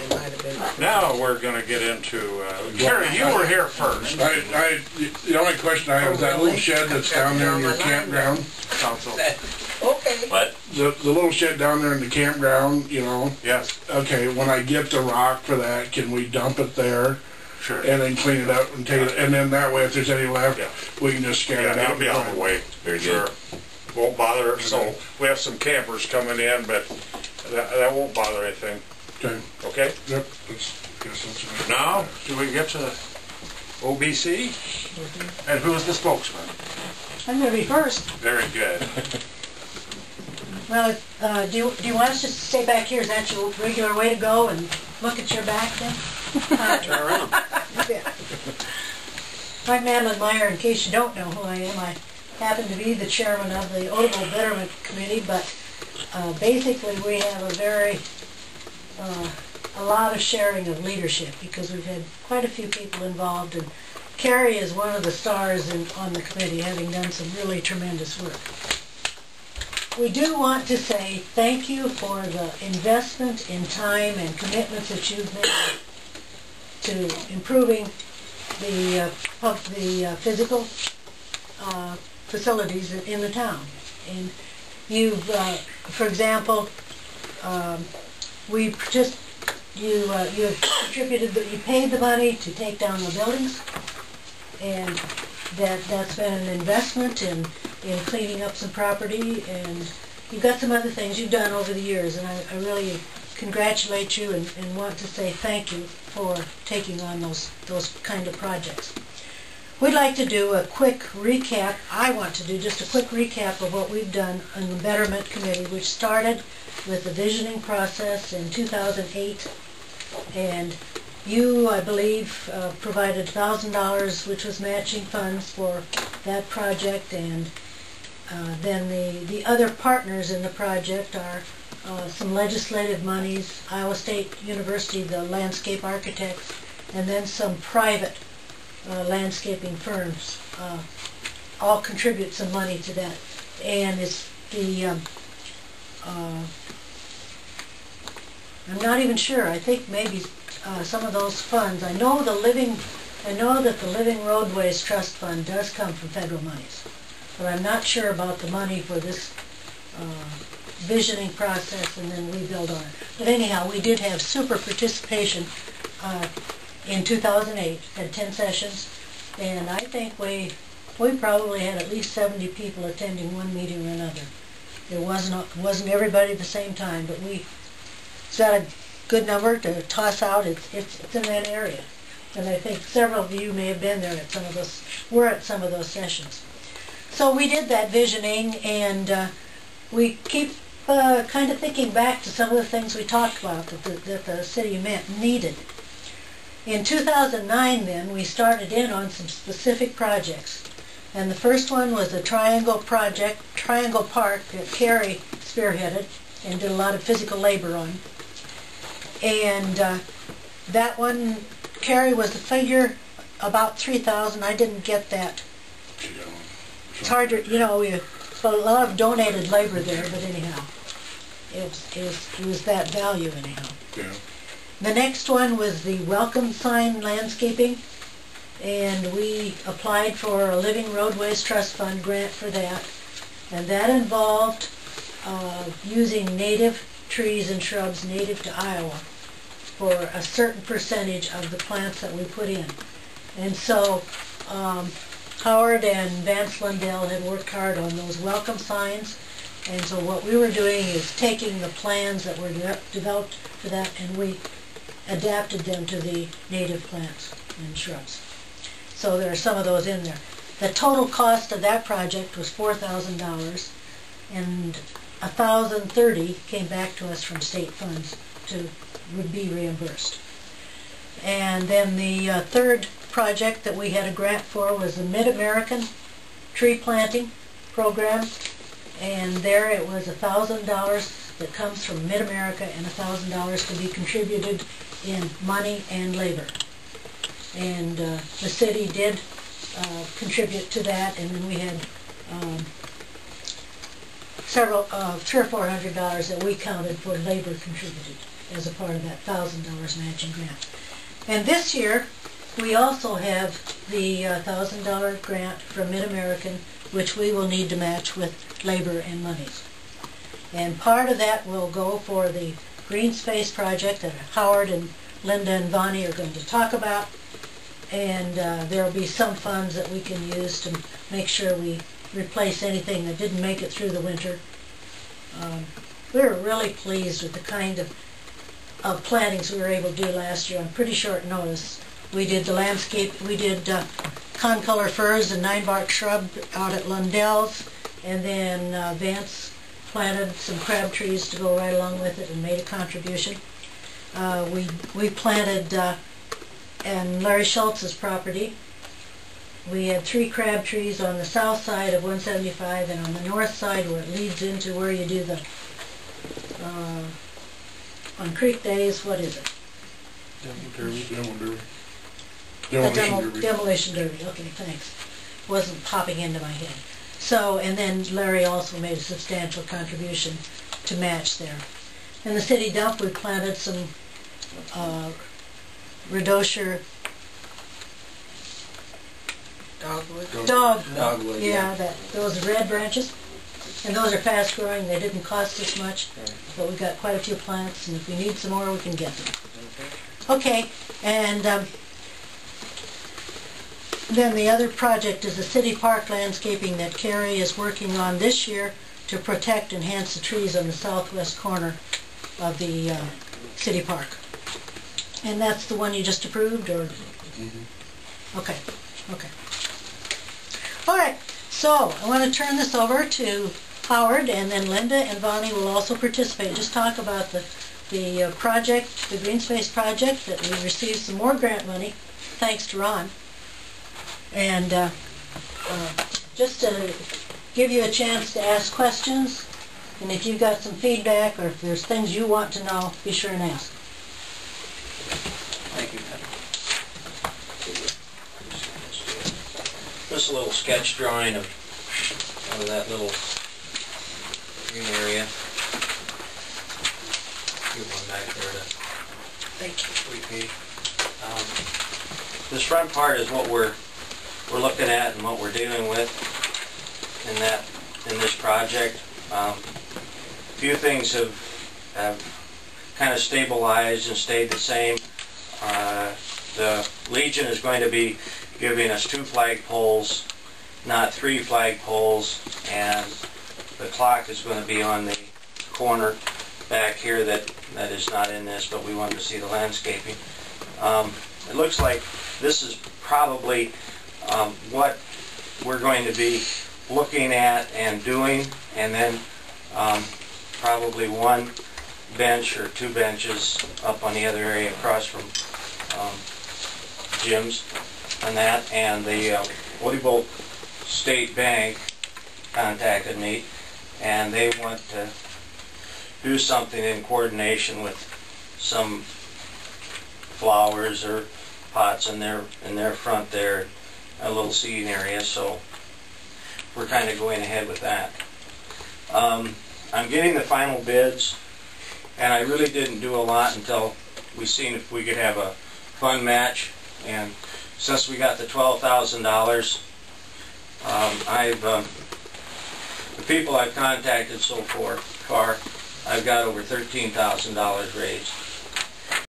It might have been. Now we're going to get into, Carrie, you were here first. The only question I have is that little shed that's down there in your campground. Council. Okay. What? The little shed down there in the campground, you know. Yes. Okay, when I get the rock for that, can we dump it there? Sure. And then clean it up and take it, and then that way if there's any left, we can just scan it out. It'll be on the way. Very sure. good. Won't bother. So we have some campers coming in, but that won't bother anything. Okay. Okay? Yep. That's Now, do we get to OBC? And who's the spokesman? I'm going to be first. Very good. Well, do you want us just to stay back here? Is that your regular way to go and look at your back then? Turn around. I'm Madeline Meyer. In case you don't know who I am, I happen to be the chairman of the Odebo Betterment Committee, but basically we have a lot of sharing of leadership because we've had quite a few people involved, and Carrie is one of the stars on the committee, having done some really tremendous work. We do want to say thank you for the investment in time and commitments that you've made to improving the physical facilities in the town. And you've, for example, you have contributed, you paid the money to take down the buildings, and that's been an investment in cleaning up some property, and you've got some other things you've done over the years, and I really congratulate you and want to say thank you for taking on those kind of projects. We'd like to do a quick recap. I want to do just a quick recap of what we've done on the Betterment Committee, which started with the visioning process in 2008, and you, I believe, provided $1,000, which was matching funds for that project, and then the other partners in the project are some legislative monies, Iowa State University, the landscape architects, and then some private landscaping firms all contribute some money to that. And it's the I'm not even sure. I think maybe some of those funds. I know that the Living Roadways Trust Fund does come from federal monies, but I'm not sure about the money for this visioning process and then we build on it. But anyhow, we did have super participation in 2008. Had 10 sessions, and I think we probably had at least 70 people attending one meeting or another. It wasn't everybody at the same time, but we got a good number to toss out. It's in that area, and I think several of you may have been there at some of those. We're at some of those sessions. So we did that visioning, and we keep kind of thinking back to some of the things we talked about that the city needed. In 2009, then, we started in on some specific projects, and the first one was the Triangle Project, Triangle Park, that Carrie spearheaded and did a lot of physical labor on. And that one, Carrie, was the figure about 3,000. I didn't get that. It's hard to, a lot of donated labor there, but anyhow, it was that value anyhow. Yeah. The next one was the welcome sign landscaping, and we applied for a Living Roadways Trust Fund grant for that, and that involved using native trees and shrubs native to Iowa for a certain percentage of the plants that we put in. And so Howard and Vance Lundell had worked hard on those welcome signs, and so what we were doing is taking the plans that were developed for that, and we adapted them to the native plants and shrubs. So there are some of those in there. The total cost of that project was $4,000, and $1,030 came back to us from state funds to be reimbursed. And then the third project that we had a grant for was the Mid-American Tree Planting Program, and there it was $1,000 that comes from Mid-America and $1,000 to be contributed in money and labor. And the city did contribute to that, and then we had $300 or $400 that we counted for labor contributed as a part of that $1,000 matching grant. And this year, we also have the $1,000 grant from Mid-American, which we will need to match with labor and monies. And part of that will go for the green space project that Howard and Linda and Bonnie are going to talk about. And there will be some funds that we can use to make sure we replace anything that didn't make it through the winter. We were really pleased with the kind of plantings we were able to do last year on pretty short notice. We did the landscape, we did concolor firs and 9-bark shrub out at Lundell's, and then Vance planted some crab trees to go right along with it and made a contribution. We planted on Larry Schultz's property. We had 3 crab trees on the south side of 175 and on the north side where it leads into where you do the, on creek days, what is it? Demolition derby. Okay, thanks. Wasn't popping into my head. So, and then Larry also made a substantial contribution to match there. In the city dump, we planted some Rhodosier dogwood. Yeah, those red branches. And those are fast growing. They didn't cost us much, but we got quite a few plants, and if we need some more, we can get them. Okay, and then the other project is the city park landscaping that Carrie is working on this year to protect and enhance the trees on the southwest corner of the city park. And that's the one you just approved, or? Okay, okay. All right, so I want to turn this over to Howard, and then Linda and Bonnie will also participate. Just talk about the project, the Green Space project, that we received some more grant money, thanks to Ron. And just to give you a chance to ask questions, and if you've got some feedback or if there's things you want to know, be sure and ask. Thank you, Just a little sketch drawing of that little green area. Give one back there to Thank you. repeat. This front part is what we're looking at and what we're dealing with in this project. A few things have kind of stabilized and stayed the same. The Legion is going to be giving us 2 flagpoles, not 3 flagpoles, and the clock is going to be on the corner back here that is not in this, but we wanted to see the landscaping. It looks like this is probably what we're going to be looking at and doing, and then probably 1 bench or 2 benches up on the other area across from Jim's and that. And the Woody State Bank contacted me, and they want to do something in coordination with some flowers or pots in their front there, a little seating area, so we're kind of going ahead with that. I'm getting the final bids, and I really didn't do a lot until we seen if we could have a fund match, and since we got the $12,000, the people I've contacted so far, I've got over $13,000 raised.